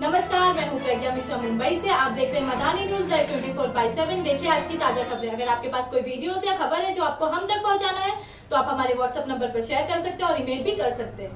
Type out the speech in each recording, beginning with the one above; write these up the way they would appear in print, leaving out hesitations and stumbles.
नमस्कार, मैं हूं प्रज्ञा मिश्रा मुंबई से। आप देख रहे हैं मधानी न्यूज लाइव 24/7। देखिए आज की ताजा खबरें। अगर आपके पास कोई वीडियोस या खबर है जो आपको हम तक पहुंचाना है तो आप हमारे व्हाट्सएप नंबर पर शेयर कर सकते हैं और ईमेल भी कर सकते हैं।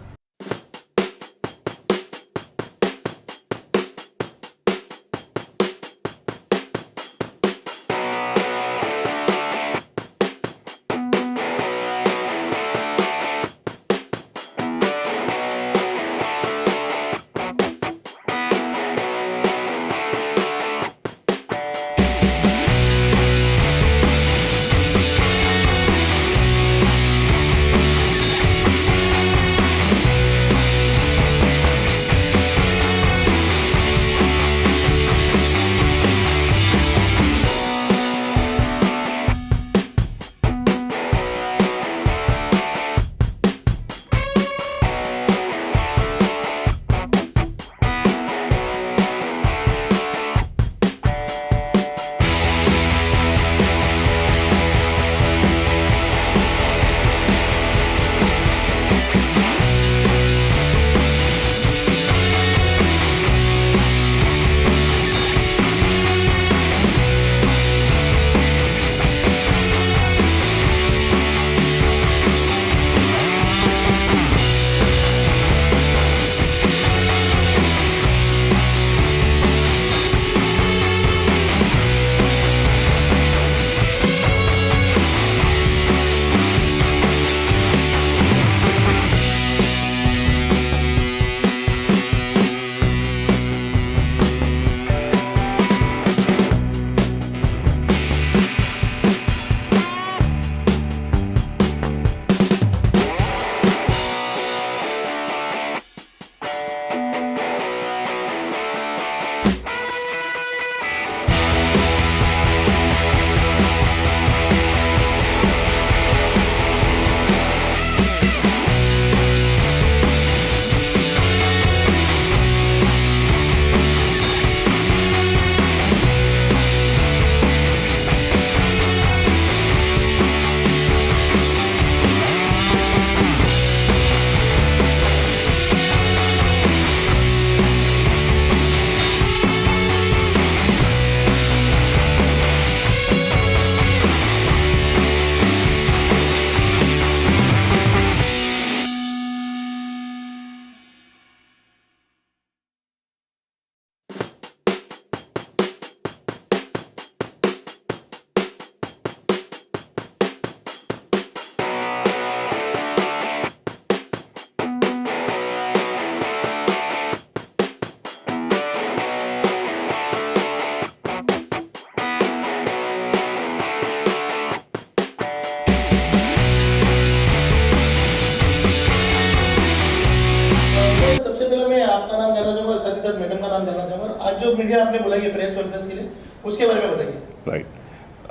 आपका नाम जानना चाहूँगा, साथ ही साथ मैडम का नाम जानना चाहूँगा। आज जो मीडिया आपने बुलाई है प्रेस कॉन्फ्रेंस के लिए, उसके बारे में बताइए। Right.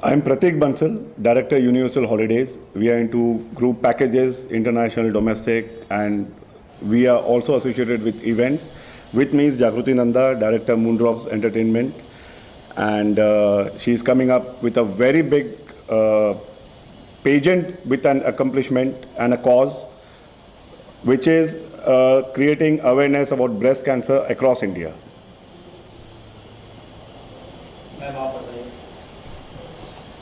I'm Pratik Bansal, Director Universal Holidays. We are into group packages, international, domestic, and we are also associated with events. With me is Jagruti Nanda, Director Moondrops Entertainment, and she is coming up with a very big pageant with an accomplishment and a cause, which is creating awareness about breast cancer across India.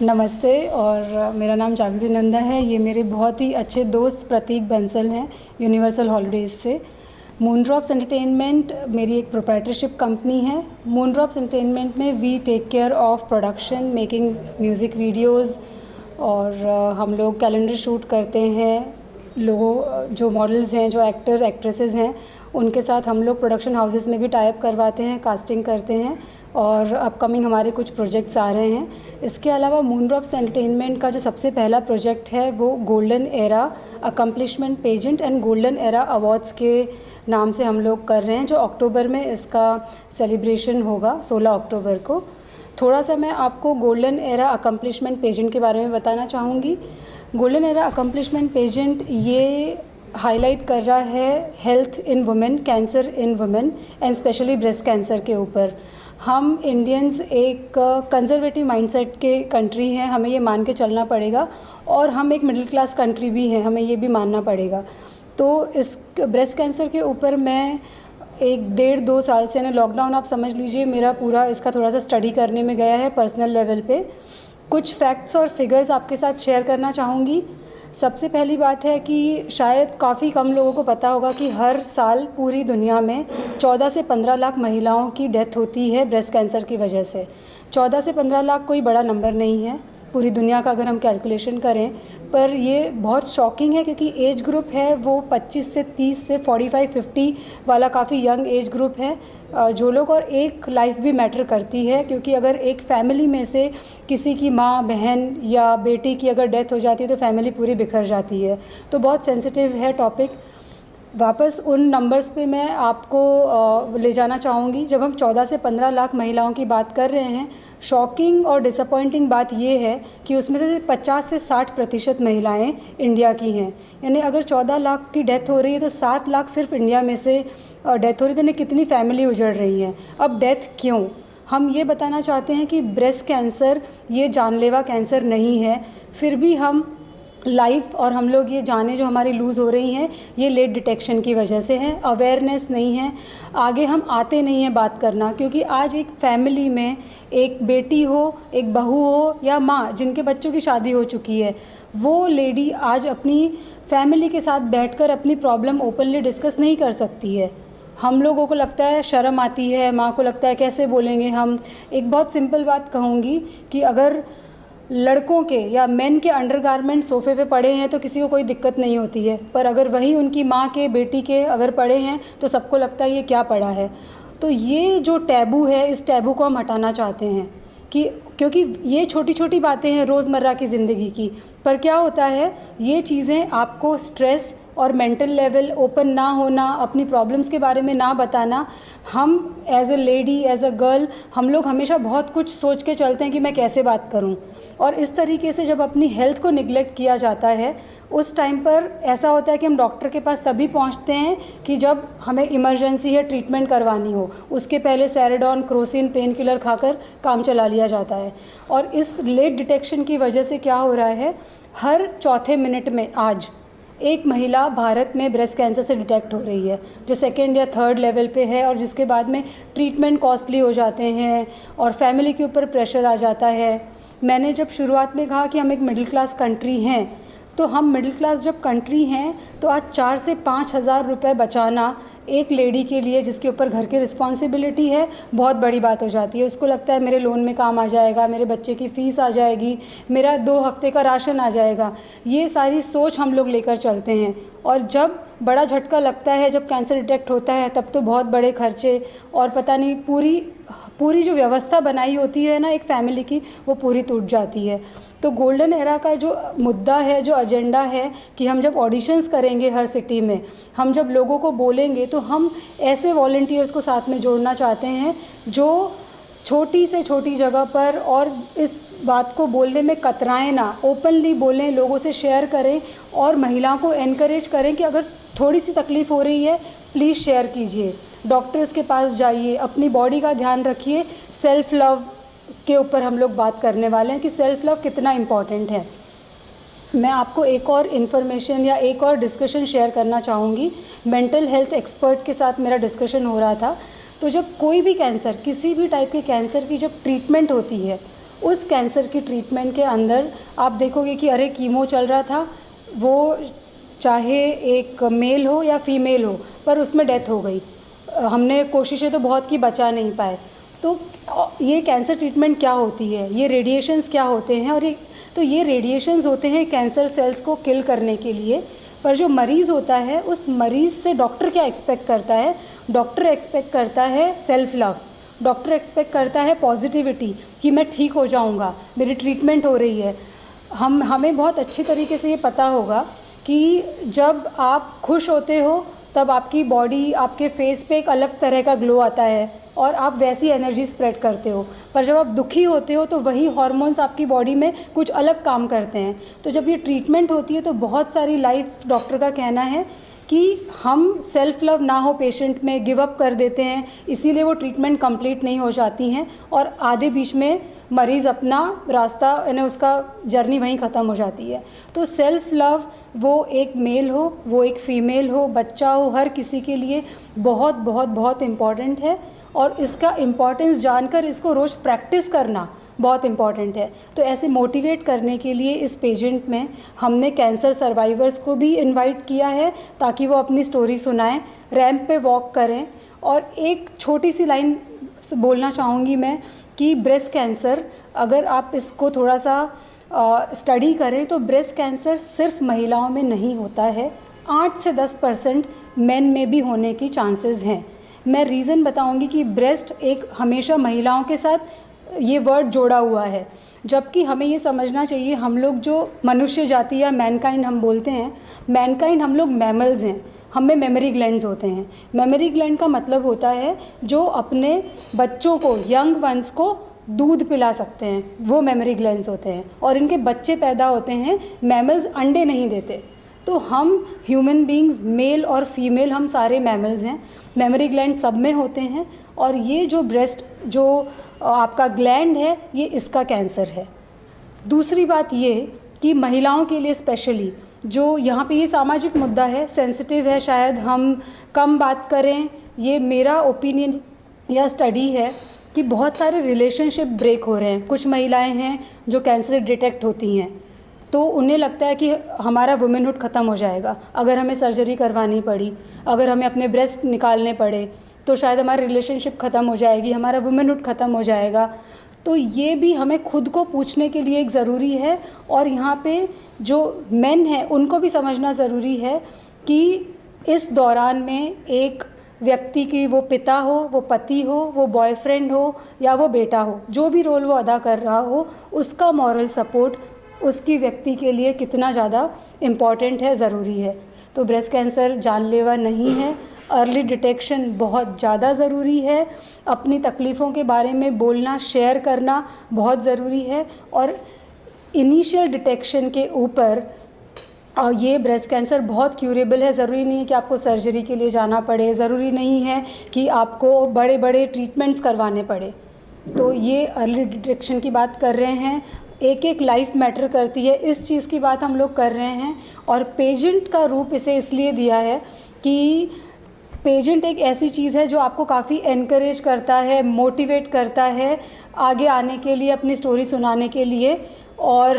नमस्ते और मेरा नाम जागृति नंदा है। ये मेरे बहुत ही अच्छे दोस्त प्रतीक बंसल हैं यूनिवर्सल हॉलीडेज़ से। मूनड्रॉप्स एंटरटेनमेंट मेरी एक प्रोप्राइटरशिप कंपनी है। मूनड्रॉप्स एंटरटेनमेंट में we take care of production, making music videos, और हम लोग कैलेंडर शूट करते हैं। लोगों जो मॉडल्स हैं, जो एक्टर एक्ट्रेसेस हैं, उनके साथ हम लोग प्रोडक्शन हाउसेस में भी टाई अप करवाते हैं, कास्टिंग करते हैं, और अपकमिंग हमारे कुछ प्रोजेक्ट्स आ रहे हैं। इसके अलावा मूनड्रॉप्स एंटरटेनमेंट का जो सबसे पहला प्रोजेक्ट है वो golden era accomplishment pageant and golden era awards के नाम से हम लोग कर रहे हैं, जो अक्टूबर में इसका सेलिब्रेशन होगा, 16 अक्टूबर को। थोड़ा सा मैं आपको गोल्डन एरा अकम्पलिशमेंट पेजेंट के बारे में बताना चाहूँगी। गोल्डन एरा अकम्पलिशमेंट पेजेंट ये हाईलाइट कर रहा है health in women, cancer in women and specially breast cancer के ऊपर। हम इंडियंस एक कंजर्वेटिव माइंडसेट के कंट्री हैं, हमें ये मान के चलना पड़ेगा, और हम एक मिडिल क्लास कंट्री भी हैं, हमें ये भी मानना पड़ेगा। तो इस ब्रेस्ट कैंसर के ऊपर मैं एक 1.5-2 साल से, यानी लॉकडाउन आप समझ लीजिए मेरा पूरा इसका थोड़ा सा स्टडी करने में गया है पर्सनल लेवल पे। कुछ फैक्ट्स और फिगर्स आपके साथ शेयर करना चाहूँगी। सबसे पहली बात है कि शायद काफ़ी कम लोगों को पता होगा कि हर साल पूरी दुनिया में 14 से 15 लाख महिलाओं की डेथ होती है ब्रेस्ट कैंसर की वजह से। 14 से 15 लाख कोई बड़ा नंबर नहीं है पूरी दुनिया का अगर हम कैलकुलेशन करें, पर ये बहुत शॉकिंग है क्योंकि एज ग्रुप है वो 25 से 30 से 45-50 वाला काफ़ी यंग एज ग्रुप है जो लोग, और एक लाइफ भी मैटर करती है क्योंकि अगर एक फैमिली में से किसी की माँ, बहन या बेटी की अगर डेथ हो जाती है तो फैमिली पूरी बिखर जाती है। तो बहुत सेंसिटिव है टॉपिक। वापस उन नंबर्स पे मैं आपको ले जाना चाहूँगी। जब हम 14 से 15 लाख महिलाओं की बात कर रहे हैं, शॉकिंग और डिसअपॉइंटिंग बात ये है कि उसमें से 50 से 60% महिलाएं इंडिया की हैं। यानी अगर 14 लाख की डेथ हो रही है तो 7 लाख सिर्फ इंडिया में से डेथ हो रही है, तो इन्हें कितनी फैमिली उजड़ रही हैं। अब डेथ क्यों? हम ये बताना चाहते हैं कि ब्रेस्ट कैंसर ये जानलेवा कैंसर नहीं है, फिर भी हम लाइफ और हम लोग ये जाने जो हमारी लूज़ हो रही हैं ये लेट डिटेक्शन की वजह से है। अवेयरनेस नहीं है, आगे हम आते नहीं हैं बात करना, क्योंकि आज एक फैमिली में एक बेटी हो, एक बहू हो या माँ जिनके बच्चों की शादी हो चुकी है, वो लेडी आज अपनी फैमिली के साथ बैठकर अपनी प्रॉब्लम ओपनली डिस्कस नहीं कर सकती है। हम लोगों को लगता है शर्म आती है, माँ को लगता है कैसे बोलेंगे हम। एक बहुत सिंपल बात कहूँगी कि अगर लड़कों के या मेन के अंडरगारमेंट सोफ़े पे पड़े हैं तो किसी को कोई दिक्कत नहीं होती है, पर अगर वही उनकी माँ के, बेटी के अगर पड़े हैं तो सबको लगता है ये क्या पड़ा है। तो ये जो टैबू है, इस टैबू को हम हटाना चाहते हैं कि क्योंकि ये छोटी छोटी बातें हैं रोज़मर्रा की ज़िंदगी की, पर क्या होता है ये चीज़ें आपको स्ट्रेस और मेंटल लेवल ओपन ना होना, अपनी प्रॉब्लम्स के बारे में ना बताना, हम as a lady, as a girl, हम लोग हमेशा बहुत कुछ सोच के चलते हैं कि मैं कैसे बात करूं, और इस तरीके से जब अपनी हेल्थ को निगलेक्ट किया जाता है उस टाइम पर ऐसा होता है कि हम डॉक्टर के पास तभी पहुंचते हैं कि जब हमें इमरजेंसी है, ट्रीटमेंट करवानी हो। उसके पहले सैराडोन, क्रोसिन, पेन किलर खाकर काम चला लिया जाता है। और इस लेट डिटेक्शन की वजह से क्या हो रहा है, हर चौथे मिनट में आज एक महिला भारत में ब्रेस्ट कैंसर से डिटेक्ट हो रही है, जो 2nd या 3rd लेवल पे है, और जिसके बाद में ट्रीटमेंट कॉस्टली हो जाते हैं और फैमिली के ऊपर प्रेशर आ जाता है। मैंने जब शुरुआत में कहा कि हम एक मिडिल क्लास कंट्री हैं, तो हम मिडिल क्लास जब कंट्री हैं तो आज 4 से 5 हज़ार रुपये बचाना एक लेडी के लिए जिसके ऊपर घर की रिस्पॉन्सिबिलिटी है बहुत बड़ी बात हो जाती है। उसको लगता है मेरे लोन में काम आ जाएगा, मेरे बच्चे की फ़ीस आ जाएगी, मेरा 2 हफ्ते का राशन आ जाएगा। ये सारी सोच हम लोग लेकर चलते हैं, और जब बड़ा झटका लगता है, जब कैंसर डिटेक्ट होता है, तब तो बहुत बड़े खर्चे और पता नहीं पूरी जो व्यवस्था बनाई होती है ना एक फ़ैमिली की, वो पूरी टूट जाती है। तो गोल्डन एरा का जो मुद्दा है, जो एजेंडा है कि हम जब ऑडिशंस करेंगे हर सिटी में, हम जब लोगों को बोलेंगे, तो हम ऐसे वॉलंटियर्स को साथ में जोड़ना चाहते हैं जो छोटी से छोटी जगह पर और इस बात को बोलने में कतराएं ना, ओपनली बोलें, लोगों से शेयर करें और महिलाओं को एनकरेज करें कि अगर थोड़ी सी तकलीफ़ हो रही है प्लीज़ शेयर कीजिए, डॉक्टर्स के पास जाइए, अपनी बॉडी का ध्यान रखिए। सेल्फ़ लव के ऊपर हम लोग बात करने वाले हैं कि सेल्फ़ लव कितना इम्पॉर्टेंट है। मैं आपको एक और इन्फॉर्मेशन या एक और डिस्कशन शेयर करना चाहूँगी। मेंटल हेल्थ एक्सपर्ट के साथ मेरा डिस्कशन हो रहा था, तो जब कोई भी कैंसर, किसी भी टाइप के कैंसर की जब ट्रीटमेंट होती है, उस कैंसर की ट्रीटमेंट के अंदर आप देखोगे कि अरे कीमो चल रहा था, वो चाहे एक मेल हो या फीमेल हो, पर उसमें डेथ हो गई, हमने कोशिशें तो बहुत की, बचा नहीं पाए। तो ये कैंसर ट्रीटमेंट क्या होती है, ये रेडिएशंस क्या होते हैं, और ये रेडिएशंस होते हैं कैंसर सेल्स को किल करने के लिए। पर जो मरीज़ होता है, उस मरीज़ से डॉक्टर क्या एक्सपेक्ट करता है? डॉक्टर एक्सपेक्ट करता है सेल्फ़ लव, डॉक्टर एक्सपेक्ट करता है पॉजिटिविटी कि मैं ठीक हो जाऊंगा, मेरी ट्रीटमेंट हो रही है। हमें बहुत अच्छी तरीके से ये पता होगा कि जब आप खुश होते हो तब आपकी बॉडी, आपके फेस पे एक अलग तरह का ग्लो आता है और आप वैसी एनर्जी स्प्रेड करते हो। पर जब आप दुखी होते हो तो वही हार्मोन्स आपकी बॉडी में कुछ अलग काम करते हैं। तो जब ये ट्रीटमेंट होती है तो बहुत सारी लाइफ, डॉक्टर का कहना है कि हम सेल्फ लव ना हो पेशेंट में, गिव अप कर देते हैं, इसीलिए वो ट्रीटमेंट कंप्लीट नहीं हो जाती हैं और आधे बीच में मरीज़ अपना रास्ता यानी उसका जर्नी वहीं ख़त्म हो जाती है। तो सेल्फ लव, वो एक मेल हो, वो एक फ़ीमेल हो, बच्चा हो, हर किसी के लिए बहुत बहुत बहुत इम्पॉर्टेंट है और इसका इम्पॉर्टेंस जानकर इसको रोज़ प्रैक्टिस करना बहुत इम्पॉर्टेंट है। तो ऐसे मोटिवेट करने के लिए इस पेजेंट में हमने कैंसर सर्वाइवर्स को भी इनवाइट किया है ताकि वो अपनी स्टोरी सुनाएं, रैंप पे वॉक करें। और एक छोटी सी लाइन बोलना चाहूँगी मैं कि ब्रेस्ट कैंसर, अगर आप इसको थोड़ा सा स्टडी करें तो ब्रेस्ट कैंसर सिर्फ महिलाओं में नहीं होता है, 8 से 10% मेन में भी होने की चांसेस हैं। मैं रीज़न बताऊंगी कि ब्रेस्ट एक हमेशा महिलाओं के साथ ये वर्ड जोड़ा हुआ है, जबकि हमें ये समझना चाहिए हम लोग जो मनुष्य जाति या मैनकाइंड हम बोलते हैं, मैनकाइंड हम लोग मैमल्स हैं, हमें मेमोरी ग्लैंड्स होते हैं। मेमोरी ग्लैंड का मतलब होता है जो अपने बच्चों को, यंग वंस को दूध पिला सकते हैं, वो मेमोरी ग्लैंड्स होते हैं और इनके बच्चे पैदा होते हैं। मैमल्स अंडे नहीं देते। तो हम ह्यूमन बीइंग्स, मेल और फीमेल, हम सारे मैमल्स हैं, मेमोरी ग्लैंड सब में होते हैं और ये जो ब्रेस्ट जो आपका ग्लैंड है ये इसका कैंसर है। दूसरी बात ये कि महिलाओं के लिए स्पेशली जो यहाँ पे ये सामाजिक मुद्दा है, सेंसिटिव है, शायद हम कम बात करें, ये मेरा ओपिनियन या स्टडी है कि बहुत सारे रिलेशनशिप ब्रेक हो रहे हैं। कुछ महिलाएं हैं जो कैंसर डिटेक्ट होती हैं तो उन्हें लगता है कि हमारा वुमेनहुड ख़त्म हो जाएगा अगर हमें सर्जरी करवानी पड़ी, अगर हमें अपने ब्रेस्ट निकालने पड़े तो शायद हमारी रिलेशनशिप ख़त्म हो जाएगी, हमारा वुमेनहुड ख़त्म हो जाएगा। तो ये भी हमें खुद को पूछने के लिए एक ज़रूरी है और यहाँ पे जो मेन हैं उनको भी समझना ज़रूरी है कि इस दौरान में एक व्यक्ति की, वो पिता हो, वो पति हो, वो बॉयफ्रेंड हो या वो बेटा हो, जो भी रोल वो अदा कर रहा हो, उसका मॉरल सपोर्ट उसकी व्यक्ति के लिए कितना ज़्यादा इम्पॉर्टेंट है, ज़रूरी है। तो ब्रेस्ट कैंसर जानलेवा नहीं है, अर्ली डिटेक्शन बहुत ज़्यादा ज़रूरी है, अपनी तकलीफ़ों के बारे में बोलना, शेयर करना बहुत ज़रूरी है और इनिशियल डिटेक्शन के ऊपर ये ब्रेस्ट कैंसर बहुत क्यूरेबल है। ज़रूरी नहीं है कि आपको सर्जरी के लिए जाना पड़े, ज़रूरी नहीं है कि आपको बड़े बड़े ट्रीटमेंट्स करवाने पड़े। तो ये अर्ली डिटेक्शन की बात कर रहे हैं, एक एक लाइफ मैटर करती है, इस चीज़ की बात हम लोग कर रहे हैं। और पेजेंट का रूप इसे इसलिए दिया है कि पेजेंट एक ऐसी चीज़ है जो आपको काफ़ी एनकरेज करता है, मोटिवेट करता है आगे आने के लिए, अपनी स्टोरी सुनाने के लिए। और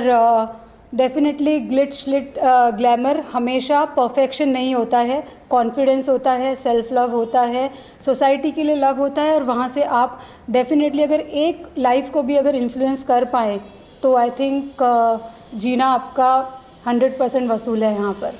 डेफिनेटली ग्लैमर हमेशा परफेक्शन नहीं होता है, कॉन्फिडेंस होता है, सेल्फ लव होता है, सोसाइटी के लिए लव होता है और वहाँ से आप डेफिनेटली अगर एक लाइफ को भी अगर इन्फ्लुएंस कर पाएँ तो आई थिंक जीना आपका 100% वसूल है। यहाँ पर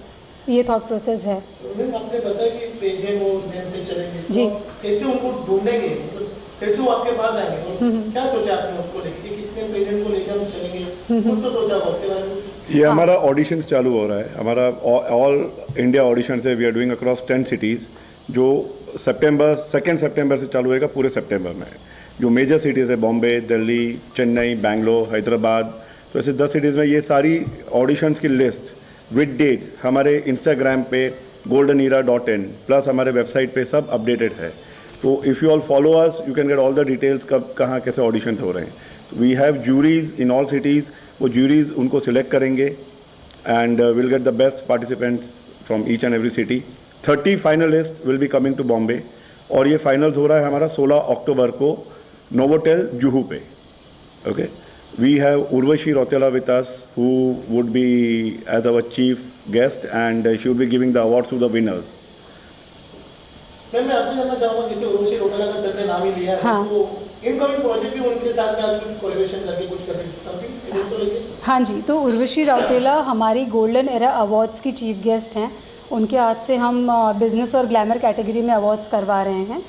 ये थॉट प्रोसेस है। मैम आपने बताया कि पेज है वो नेम पे चलेंगे, जी, तो कैसे उनको ढूंढेंगे, तो कैसे वो आपके पास आएंगे और क्या सोचा आपने उसको लेके कि कितने पेजेंट को लेकर हम चलेंगे, कुछ तो सोचा होगा उसके बारे में? ये हमारा ऑडिशंस चालू हो रहा है, हमारा ऑल इंडिया ऑडिशंस है, we are doing across 10 cities, जो सेकेंड सितंबर से चालू होएगा पूरे सितंबर में। जो मेजर सिटीज़ है बॉम्बे, दिल्ली, चेन्नई, बेंगलोर, हैदराबाद, तो ऐसे 10 सिटीज़ में ये सारी ऑडिशंस की लिस्ट विद डेट्स हमारे इंस्टाग्राम पे goldenera.in प्लस हमारे वेबसाइट पे सब अपडेटेड है। तो if you all follow us you can get all the details, कब कहाँ कैसे ऑडिशंस हो रहे हैं। We have juries in all cities, वो ज्यूरीज उनको सिलेक्ट करेंगे and will get the best participants from each and every city. 30 finalist will be coming to Bombay और ये फाइनल्स हो रहा है हमारा 16 अक्टूबर को नोवोटेल जुहू पे। Okay, we have Urvashi Rautela with us who would be as our chief guest and she will be giving the awards to the winners. मैं आपसे जानना चाहूँगा, जैसे उर्वशी रौतेला का सर ने नाम ही लिया है, हाँ, तो इनकमिंग प्रोजेक्ट भी उनके साथ में आज कुछ कोलैबोरेशन करके कुछ करने समथिंग इनको लेके? हाँ जी, तो उर्वशी रौतेला हमारी गोल्डन एरा अवार्ड्स की चीफ गेस्ट हैं। उनके हाथ से हम बिज़नेस और ग्लैमर कैटेगरी में अवार्ड्स करवा रहे हैं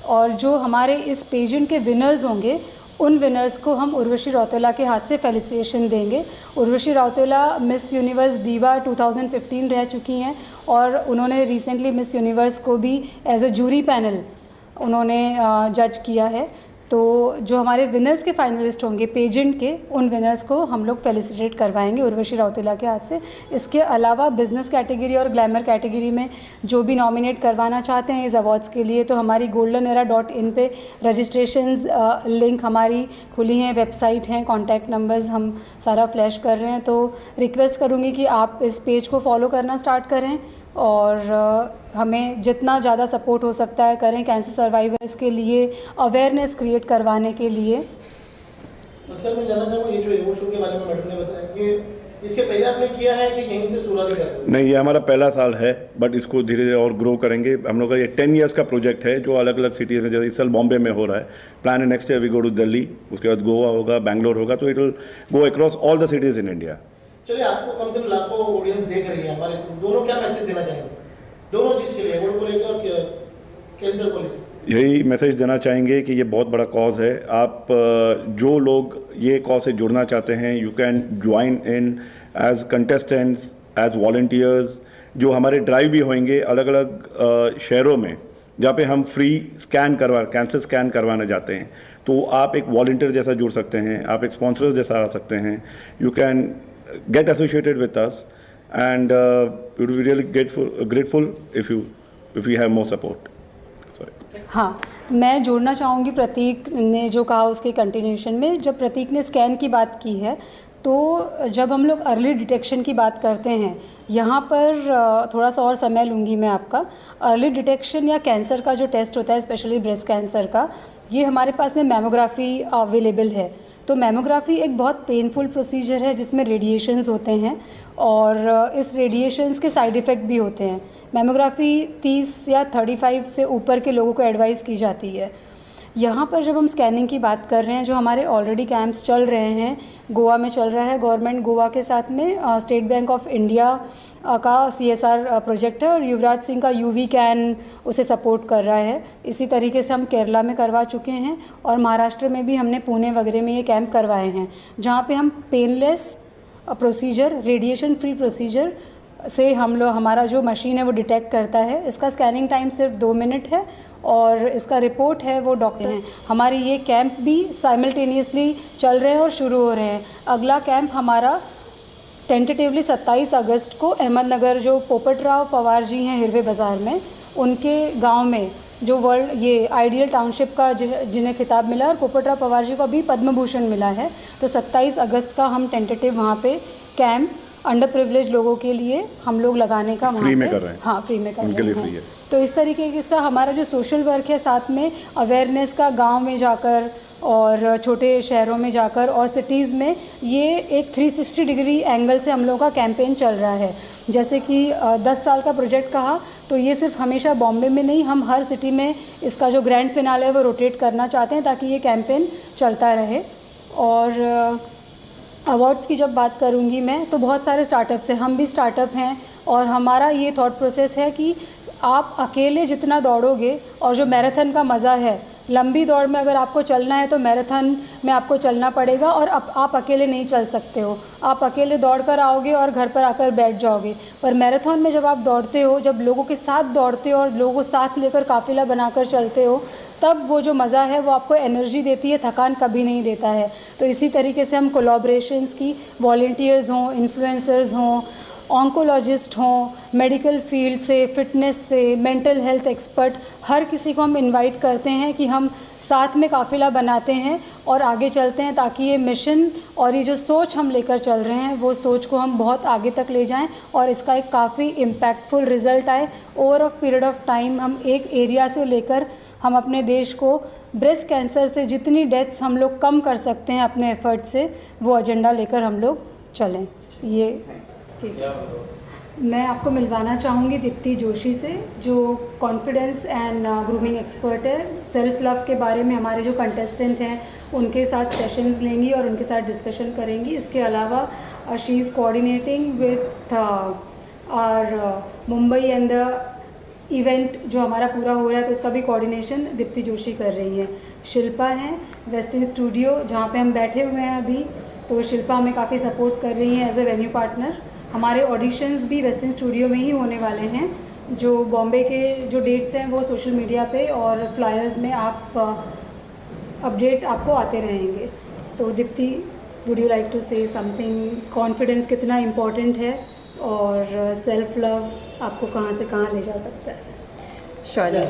और जो हमारे इस पेजेंट के विनर्स होंगे उन विनर्स को हम उर्वशी रौतेला के हाथ से फेलिसिटेशन देंगे। Urvashi Rautela miss universe diva 2015 रह चुकी हैं और उन्होंने रिसेंटली मिस यूनिवर्स को भी एज ए जूरी पैनल उन्होंने जज किया है। तो जो हमारे विनर्स के फाइनलिस्ट होंगे पेजेंट के, उन विनर्स को हम लोग फेलिसिटेट करवाएंगे उर्वशी राउतेला के हाथ से। इसके अलावा बिजनेस कैटेगरी और ग्लैमर कैटेगरी में जो भी नॉमिनेट करवाना चाहते हैं इस अवार्ड्स के लिए, तो हमारी goldenera.in पे रजिस्ट्रेशंस लिंक हमारी खुली हैं, वेबसाइट हैं, कॉन्टैक्ट नंबर्स हम सारा फ्लैश कर रहे हैं। तो रिक्वेस्ट करूँगी कि आप इस पेज को फॉलो करना स्टार्ट करें और हमें जितना ज़्यादा सपोर्ट हो सकता है करें कैंसर सर्वाइवर्स के लिए, अवेयरनेस क्रिएट करवाने के लिए। तो सर मैं जानना चाहूँगा, ये जो एवो शो के बारे में मैडम ने बताया कि इसके पहले आपने किया है कि यहीं से शुरुआत कर रहे हो? नहीं, ये हमारा पहला साल है, बट इसको धीरे धीरे और ग्रो करेंगे। हम लोग का ये 10 ईयर्स का प्रोजेक्ट है जो अलग अलग सिटीज़ में, जैसे इस साल बॉम्बे में हो रहा है, प्लान है next year we go to Delhi, उसके बाद गोवा होगा, बैंगलोर होगा, तो it will go across all the cities in India. चलिए, आपको कम से कम लाखों ऑडियंस देख रही है हमारे, दोनों क्या मैसेज देना चाहेंगे दोनों चीज़ के लिए, एवोर्ड को लेकर और कैंसर को लेकर? यही मैसेज देना चाहेंगे कि ये बहुत बड़ा कॉज है। आप जो लोग ये कॉज से जुड़ना चाहते हैं, you can join in as contestants, as volunteers. जो हमारे ड्राइव भी होंगे अलग अलग शहरों में, जहाँ पे हम फ्री कैंसर स्कैन करवाने जाते हैं, तो आप एक वॉलंटियर जैसा जुड़ सकते हैं, आप एक स्पॉन्सर जैसा आ सकते हैं। You can get associated with us and we will be really grateful if you have more support. Sorry. हाँ, मैं जोड़ना चाहूँगी प्रतीक ने जो कहा उसके कंटिन्यूशन में। जब प्रतीक ने स्कैन की बात की है, तो जब हम लोग अर्ली डिटेक्शन की बात करते हैं, यहाँ पर थोड़ा सा और समय लूँगी मैं आपका। अर्ली डिटेक्शन या कैंसर का जो टेस्ट होता है, स्पेशली ब्रेस्ट कैंसर का, ये हमारे पास में मैमोग्राफी अवेलेबल है। तो मैमोग्राफी एक बहुत पेनफुल प्रोसीजर है जिसमें रेडिएशंस होते हैं और इस रेडिएशंस के साइड इफ़ेक्ट भी होते हैं। मैमोग्राफी 30 या 35 से ऊपर के लोगों को एडवाइस की जाती है। यहाँ पर जब हम स्कैनिंग की बात कर रहे हैं, जो हमारे ऑलरेडी कैंप्स चल रहे हैं, गोवा में चल रहा है, गवर्नमेंट गोवा के साथ में स्टेट बैंक ऑफ इंडिया का CSR प्रोजेक्ट है और युवराज सिंह का UV कैन उसे सपोर्ट कर रहा है। इसी तरीके से हम केरला में करवा चुके हैं और महाराष्ट्र में भी हमने पुणे वगैरह में ये कैंप करवाए हैं, जहाँ पे हम painless procedure, radiation free procedure से हमारा जो मशीन है वो डिटेक्ट करता है। इसका स्कैनिंग टाइम सिर्फ 2 मिनट है और इसका रिपोर्ट है वो डॉक्टर हैं। हमारे ये कैंप भी साइमल्टेनियसली चल रहे हैं और शुरू हो रहे हैं। अगला कैंप हमारा टेंटेटिवली 27 अगस्त को अहमदनगर, जो पोपटराव पवार जी हैं हिरवे बाज़ार में, उनके गांव में, जो वर्ल्ड ये आइडियल टाउनशिप का जिन्हें खिताब मिला, और पोपटराव पवार जी को अभी पद्म भूषण मिला है। तो 27 अगस्त का हम टेंटेटिव वहाँ पे कैंप अंडर प्रिविलेज लोगों के लिए हम लोग लगाने का फ्री में कर रहे हैं। हाँ, फ्री में कर उनके रहे लिए हैं। फ्री है। तो इस तरीके से हमारा जो सोशल वर्क है, साथ में अवेयरनेस का गांव में जाकर और छोटे शहरों में जाकर और सिटीज़ में, ये एक 360 डिग्री एंगल से हम लोगों का कैंपेन चल रहा है। जैसे कि 10 साल का प्रोजेक्ट कहा, तो ये सिर्फ हमेशा बॉम्बे में नहीं, हम हर सिटी में इसका जो ग्रैंड फिनाले है वो रोटेट करना चाहते हैं ताकि ये कैंपेन चलता रहे। और अवार्ड्स की जब बात करूंगी मैं, तो बहुत सारे स्टार्टअप्स हैं, हम भी स्टार्टअप हैं और हमारा ये थॉट प्रोसेस है कि आप अकेले जितना दौड़ोगे, और जो मैराथन का मज़ा है, लंबी दौड़ में अगर आपको चलना है तो मैराथन में आपको चलना पड़ेगा और आप अकेले नहीं चल सकते हो। आप अकेले दौड़ कर आओगे और घर पर आकर बैठ जाओगे। पर मैराथन में जब आप दौड़ते हो, जब लोगों के साथ दौड़ते हो और लोगों को साथ लेकर काफ़िला बनाकर चलते हो, तब वो जो मज़ा है वो आपको एनर्जी देती है, थकान कभी नहीं देता है। तो इसी तरीके से हम कोलैबोरेशंस की, वॉलंटियर्स हों, इन्फ्लुएंसर्स हों, ऑन्कोलॉजिस्ट हों, मेडिकल फील्ड से, फिटनेस से, मेंटल हेल्थ एक्सपर्ट, हर किसी को हम इनवाइट करते हैं कि हम साथ में काफ़िला बनाते हैं और आगे चलते हैं, ताकि ये मिशन और ये जो सोच हम लेकर चल रहे हैं, वो सोच को हम बहुत आगे तक ले जाएं और इसका एक काफ़ी इम्पैक्टफुल रिज़ल्ट आए। Over of period of time हम एक एरिया से लेकर हम अपने देश को ब्रेस्ट कैंसर से जितनी डेथ्स हम लोग कम कर सकते हैं अपने एफर्ट से, वो एजेंडा लेकर हम लोग चलें। ये ठीक है। मैं आपको मिलवाना चाहूँगी दीप्ति जोशी से, जो कॉन्फिडेंस एंड ग्रूमिंग एक्सपर्ट है। सेल्फ लव के बारे में हमारे जो कंटेस्टेंट हैं उनके साथ सेशंस लेंगी और उनके साथ डिस्कशन करेंगी। इसके अलावा she is coordinating with our Mumbai and the event जो हमारा पूरा हो रहा है, तो उसका भी कोऑर्डिनेशन दीप्ति जोशी कर रही है। शिल्पा है वेस्टर्न स्टूडियो, जहाँ पे हम बैठे हुए हैं अभी, तो शिल्पा हमें काफ़ी सपोर्ट कर रही हैं एज ए वेन्यू पार्टनर। हमारे ऑडिशंस भी वेस्टर्न स्टूडियो में ही होने वाले हैं। जो बॉम्बे के जो डेट्स हैं वो सोशल मीडिया पे और फ्लायर्स में आप अपडेट आपको आते रहेंगे। तो Deepti, would you like to say something? Confidence कितना इम्पोर्टेंट है और सेल्फ लव आपको कहाँ से कहाँ ले जा सकता है? Surely.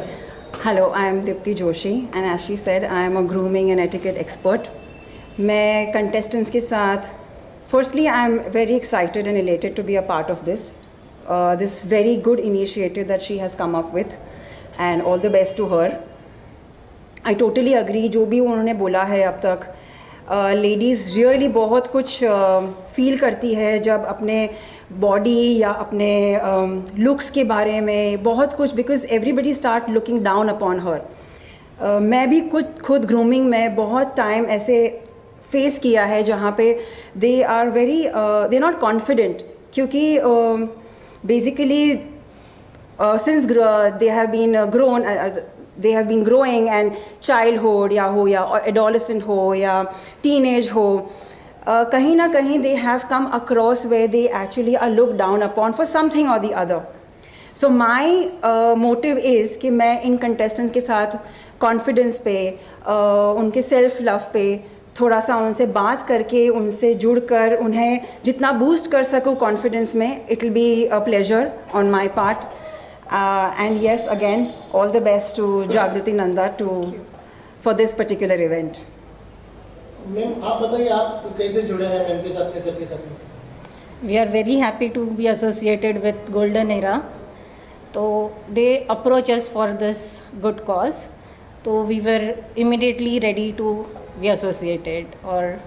Hello, I am Dipti Joshi and as she said, I am a grooming and etiquette expert. मैं contestants के साथ, firstly I am very excited and elated to be a part of this very good initiative that she has come up with and all the best to her. I totally agree, जो भी उन्होंने बोला है अब तक, ladies really बहुत कुछ feel करती है जब अपने बॉडी या अपने लुक्स के बारे में बहुत कुछ, because everybody start looking down upon her. मैं भी खुद ग्रूमिंग में बहुत टाइम ऐसे फेस किया है जहाँ पे दे आर नॉट कॉन्फिडेंट, क्योंकि basically since they have been grown, they have been growing and childhood या हो या adolescent हो या teenage हो, कहीं ना कहीं they have come across where they actually are looked down upon for something or the other. So my motive is कि मैं इन contestants के साथ confidence पे, उनके self love पे थोड़ा सा उनसे बात करके, उनसे जुड़कर उन्हें जितना boost कर सकूँ confidence में, it will be a pleasure on my part. And yes, again, all the best to Jagruti Nanda for this particular event. Ma'am आप बताइए, आप कैसे जुड़े हैं मैम के साथ, सर के साथ? We are very happy to be associated with Golden Era. So they approach us for this good cause. So we were immediately ready to be associated. और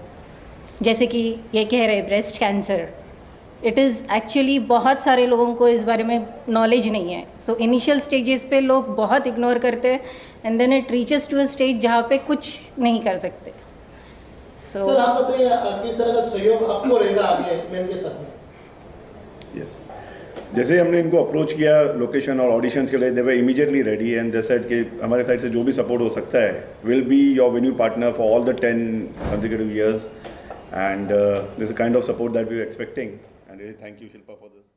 जैसे कि ये कह रहे breast cancer, it is actually बहुत सारे लोगों को इस बारे में नॉलेज नहीं है। सो इनिशियल स्टेजेस पे लोग बहुत इग्नोर करते हैं and then it reaches to a stage जहाँ पे कुछ नहीं कर सकते। सर आप बताइए, किस तरह का सहयोग आपको रहेगा आगे मैम के साथ में? यस, जैसे हमने इनको अप्रोच किया लोकेशन और ऑडिशंस के लिए, they were immediately ready and they said कि हमारे साइड से जो भी सपोर्ट हो सकता है, will be your venue partner for all the 10 consecutive years, and this is the kind of support that we were expecting, and really thank you Shilpa for this.